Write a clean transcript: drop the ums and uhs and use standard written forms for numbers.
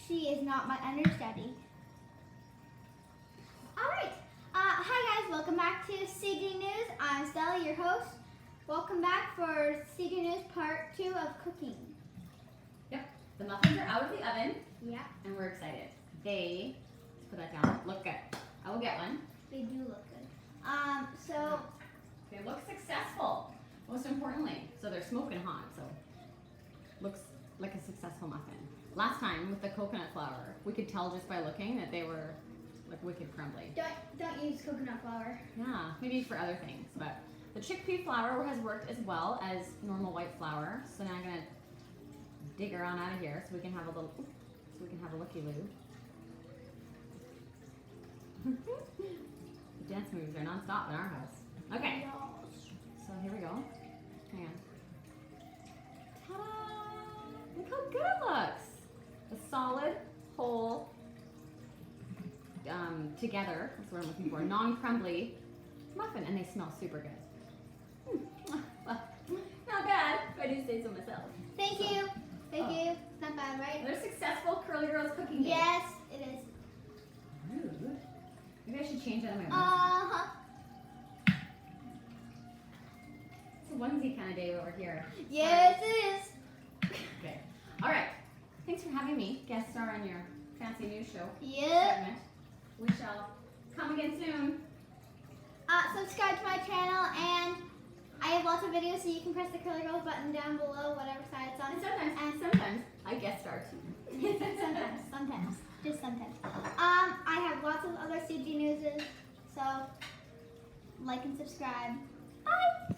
she is not my understudy. Alright, hi guys, welcome back to CG News. I'm Stella, your host. Welcome back for CG News Part 2 of cooking. Yep, the muffins are out of the oven, Yeah, and we're excited. Let's put that down, look good. I will get one. they do look good. So They look successful, most importantly. So they're smoking hot, so looks like a successful muffin. Last time with the coconut flour, we could tell just by looking that they were like wicked crumbly. don't use coconut flour. Yeah, maybe for other things, but the chickpea flour has worked as well as normal white flour. So now I'm gonna dig her on out of here so we can have a looky loo. The dance moves are non-stop in our house. Okay, so here we go. Hang on. Ta-da! Look how good it looks. A solid, whole, together, that's what I'm looking for, non-crumbly muffin, and they smell super good. Well, not bad, if I do say so myself. Thank you. Thank you. Not bad, right? Another successful Curly Girls cooking game. Yes, it is. Rude. Maybe I should change that in my own. Uh-huh. It's a onesie kind of day over here. Yes, it is. Okay. All right. Thanks for having me, guest star on your fancy news show Yep. segment. We shall come again soon. Subscribe to my channel, and I have lots of videos, so you can press the Curly Girls button down below, whatever side it's on. And sometimes I guest star too. sometimes, just sometimes. I have lots of other CG newses, so like and subscribe. Bye.